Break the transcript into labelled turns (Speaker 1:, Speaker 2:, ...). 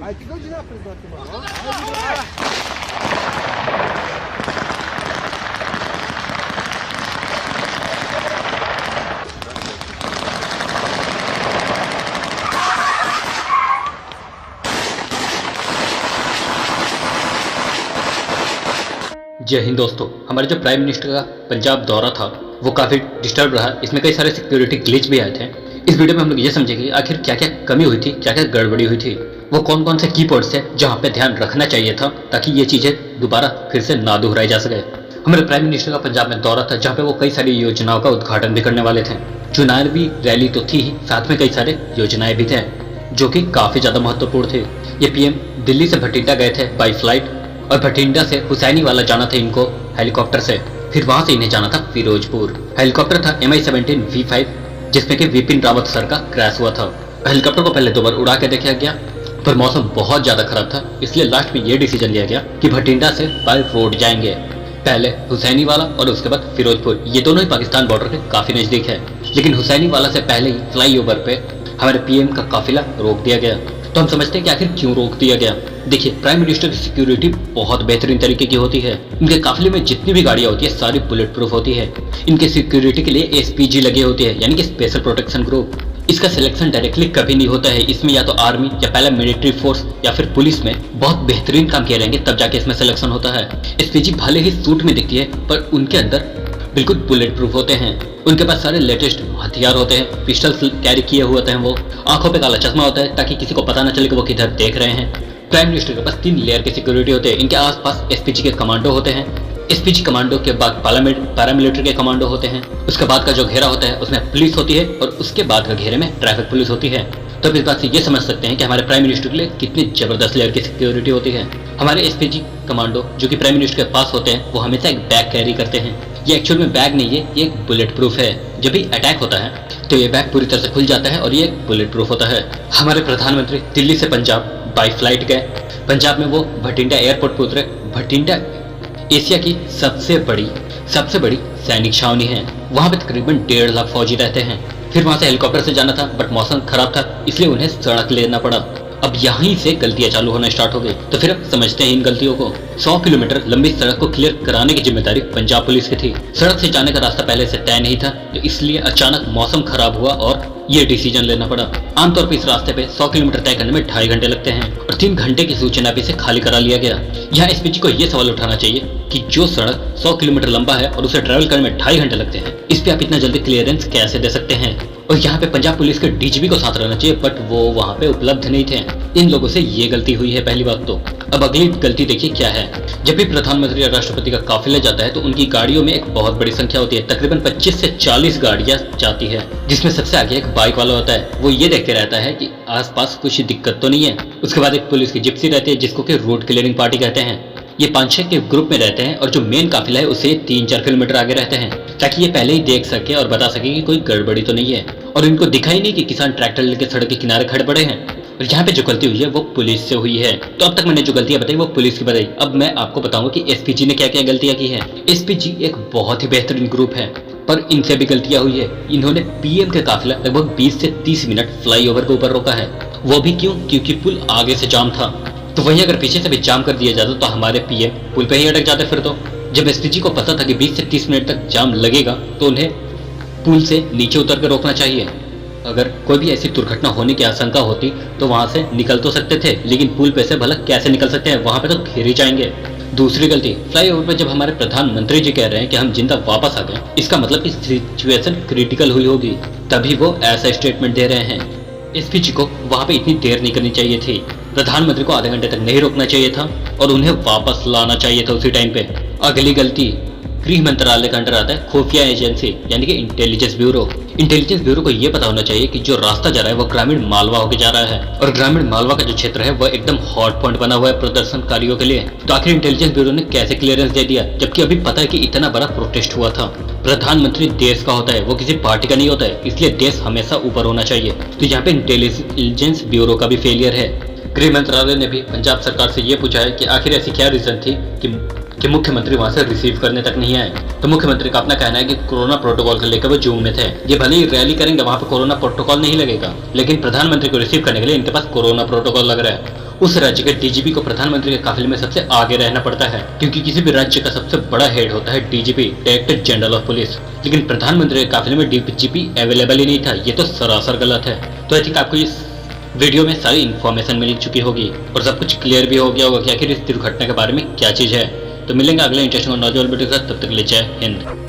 Speaker 1: Hai ti godzina przed no?
Speaker 2: जय हिंद दोस्तों। हमारे जो प्राइम मिनिस्टर का पंजाब दौरा था वो काफ़ी डिस्टर्ब रहा। इसमें कई सारे सिक्योरिटी ग्लिच भी आए थे। इस वीडियो में हम लोग ये समझेंगे आखिर क्या क्या कमी हुई थी, क्या क्या गड़बड़ी हुई थी, वो कौन कौन से की पॉइंट्स है जहाँ पे ध्यान रखना चाहिए था ताकि ये चीज़ें दोबारा फिर से ना दोहराई जा सके। हमारे प्राइम मिनिस्टर का पंजाब में दौरा था जहाँ पे वो कई सारी योजनाओं का उद्घाटन भी करने वाले थे। चुनावी रैली तो थी ही, साथ में कई सारे योजनाएं भी थे जो कि काफ़ी ज़्यादा महत्वपूर्ण थे। ये पीएम दिल्ली से भटिंडा गए थे बाई फ्लाइट और भटिंडा से हुसैनी वाला जाना था इनको हेलीकॉप्टर से, फिर वहां से इन्हें जाना था फिरोजपुर। हेलीकॉप्टर था MI-17 V5 जिसमें कि विपिन रावत सर का क्रैश हुआ था। हेलीकॉप्टर को पहले 2 बार उड़ा के देखा गया पर मौसम बहुत ज्यादा खराब था, इसलिए लास्ट में ये डिसीजन लिया गया कि भटिंडा से बाय रोड जाएंगे, पहले हुसैनी वाला और उसके बाद फिरोजपुर। ये दोनों ही पाकिस्तान बॉर्डर के काफी नजदीक है, लेकिन हुसैनी वाला से पहले ही फ्लाईओवर पे हमारे पीएम का काफिला रोक दिया गया। तो हम समझते हैं कि आखिर क्यों रोक दिया गया। देखिए, प्राइम मिनिस्टर की सिक्योरिटी बहुत बेहतरीन तरीके की होती है। इनके काफिले में जितनी भी गाड़ियां होती है सारी बुलेट प्रूफ होती है। इनके सिक्योरिटी के लिए SPG लगे होते हैं, यानी कि स्पेशल प्रोटेक्शन ग्रुप। इसका सिलेक्शन डायरेक्टली कभी नहीं होता है। इसमें या तो आर्मी या पहले मिलिट्री फोर्स या फिर पुलिस में बहुत बेहतरीन काम किए रहेंगे तब जाके इसमें सिलेक्शन होता है। SPG भले ही सूट में दिखती है पर उनके अंदर बिल्कुल बुलेट प्रूफ होते हैं। उनके पास सारे लेटेस्ट हथियार होते हैं, पिस्टल कैरी किए हुए होते हैं, वो आंखों पे काला चश्मा होता है ताकि किसी को पता ना चले कि वो किधर देख रहे हैं। प्राइम मिनिस्टर के पास 3 लेयर की सिक्योरिटी होते हैं। इनके आसपास SPG के कमांडो होते हैं। SPG कमांडो के बाद पैरामिलिट्री के कमांडो होते हैं। उसके बाद का जो घेरा होता है उसमें पुलिस होती है और उसके बाद का घेरे में ट्रैफिक पुलिस होती है। तो इस बात से ये समझ सकते हैं कि हमारे प्राइम मिनिस्टर के लिए कितनी जबरदस्त लेयर की सिक्योरिटी होती है। हमारे SPG कमांडो जो कि प्राइम मिनिस्टर के पास होते हैं वो हमेशा एक बैग कैरी करते हैं। ये एक्चुअल में बैग नहीं है, ये एक बुलेट प्रूफ है। जब भी अटैक होता है तो ये बैग पूरी तरह से खुल जाता है और ये एक बुलेट प्रूफ होता है। हमारे प्रधानमंत्री दिल्ली से पंजाब बाई फ्लाइट गए। पंजाब में वो भटिंडा एयरपोर्ट पर उतरे। भटिंडा एशिया की सबसे बड़ी सैनिक छावनी है। वहां पे तकरीबन 1.5 लाख फौजी रहते हैं। फिर वहां से हेलीकॉप्टर से जाना था बट मौसम खराब था इसलिए उन्हें सड़क लेना पड़ा। अब यहीं से गलतियां चालू होना स्टार्ट हो गई। तो फिर अब समझते हैं इन गलतियों को। 100 किलोमीटर लंबी सड़क को क्लियर कराने की जिम्मेदारी पंजाब पुलिस की थी। सड़क से जाने का रास्ता पहले से तय नहीं था तो इसलिए अचानक मौसम खराब हुआ और ये डिसीजन लेना पड़ा। आमतौर पर इस रास्ते पे 100 किलोमीटर तय करने में 2.5 घंटे लगते हैं और 3 घंटे की सूचना भी से खाली करा लिया गया। यहाँ SPG को यह सवाल उठाना चाहिए कि जो सड़क 100 किलोमीटर लंबा है और उसे ट्रैवल करने में 2.5 घंटे लगते हैं, इस पे आप इतना जल्दी क्लियरेंस कैसे दे सकते हैं। और यहाँ पे पंजाब पुलिस के DGP को साथ रहना चाहिए बट वो वहाँ पे उपलब्ध नहीं थे। इन लोगों से ये गलती हुई है पहली बात तो। अब अगली गलती देखिए क्या है। जब भी प्रधानमंत्री या राष्ट्रपति का काफिला जाता है तो उनकी गाड़ियों में एक बहुत बड़ी संख्या होती है, तकरीबन 25 से 40 गाड़ियां जाती है, जिसमें सबसे आगे एक बाइक वाला होता है। वो ये देखते रहता है कि आसपास कुछ दिक्कत तो नहीं है। उसके बाद एक पुलिस की जिप्सी रहती है जिसको कि रूट क्लियरिंग पार्टी कहते हैं। ये 5-6 के ग्रुप में रहते हैं और जो मेन काफिला है उसे 3-4 किलोमीटर आगे रहते हैं ताकि ये पहले ही देख सके और बता सके कि कोई गड़बड़ी तो नहीं है। और इनको दिखा ही नहीं कि किसान ट्रैक्टर लेकर सड़क के किनारे खड़े पड़े हैं। और यहाँ पे जो गलती हुई है वो पुलिस से हुई है। तो अब तक मैंने जो गलतियां बताई वो पुलिस की बताई। अब मैं आपको बताऊंगा कि SPG ने क्या क्या गलतियां की है। SPG एक बहुत ही बेहतरीन ग्रुप है पर इनसे भी गलतियां हुई है। इन्होंने पीएम के काफिला लगभग 20 से 30 मिनट फ्लाईओवर के ऊपर रोका है। वो भी क्यों? क्योंकि पुल आगे से जाम था। तो वहीं अगर पीछे से भी जाम कर दिया जाता तो हमारे पीएम पुल पे ही अटक जाते। फिर तो जब SPG को पता था कि 20 से 30 मिनट तक जाम लगेगा तो उन्हें पुल से नीचे उतर कर रोकना चाहिए। अगर कोई भी ऐसी दुर्घटना होने की आशंका होती तो वहां से निकल तो सकते थे, लेकिन पुल पे से भला कैसे निकल सकते हैं, वहां पे तो घिर ही जाएंगे। दूसरी गलती, फ्लाईओवर पे जब हमारे प्रधानमंत्री जी कह रहे हैं कि हम जिंदा वापस आ गए, इसका मतलब कि सिचुएशन क्रिटिकल हुई होगी तभी वो ऐसा स्टेटमेंट दे रहे हैं। SPG को वहां पे इतनी देर नहीं करनी चाहिए थी। प्रधानमंत्री को आधे घंटे तक नहीं रोकना चाहिए था और उन्हें वापस लाना चाहिए था उसी टाइम पे। अगली गलती, गृह मंत्रालय का अंडर आता है खुफिया एजेंसी यानी कि इंटेलिजेंस ब्यूरो। इंटेलिजेंस ब्यूरो को यह पता होना चाहिए कि जो रास्ता जा रहा है वो ग्रामीण मालवा होकर जा रहा है और ग्रामीण मालवा का जो क्षेत्र है वो एकदम हॉट पॉइंट बना हुआ है प्रदर्शनकारियों के लिए। तो आखिर इंटेलिजेंस ब्यूरो ने कैसे क्लियरेंस दे दिया जबकि अभी पता है कि इतना बड़ा प्रोटेस्ट हुआ था। प्रधानमंत्री देश का होता है, वो किसी पार्टी का नहीं होता है, इसलिए देश हमेशा ऊपर होना चाहिए। तो यहाँ पे इंटेलिजेंस ब्यूरो का भी फेलियर है। गृह मंत्रालय ने भी पंजाब सरकार से ये पूछा है कि आखिर ऐसी क्या रीजन थी कि मुख्यमंत्री वहां से रिसीव करने तक नहीं आए। तो मुख्यमंत्री का अपना कहना है कि कोरोना प्रोटोकॉल को लेकर वो जूम में थे। ये भले ही रैली करेंगे वहां पे कोरोना प्रोटोकॉल नहीं लगेगा, लेकिन प्रधानमंत्री को रिसीव करने के लिए इनके पास कोरोना प्रोटोकॉल लग रहा है। उस राज्य के डीजीपी को प्रधानमंत्री के काफिले में सबसे आगे रहना पड़ता है, क्योंकि किसी भी राज्य का सबसे बड़ा हेड होता है DGP, director general of police. लेकिन प्रधानमंत्री के काफिले में डीजीपी अवेलेबल ही नहीं था। ये तो सरासर गलत है। तो आई थिंक आपको इस वीडियो में सारी इन्फॉर्मेशन मिल चुकी होगी और सब कुछ क्लियर भी हो गया होगा कि आखिर इस दुर्घटना के बारे में क्या चीज है। तो मिलेंगे अगले इंटरेस्टिंग और नॉलेजेबल वीडियो के साथ, तब तक के लिए जय हिंद।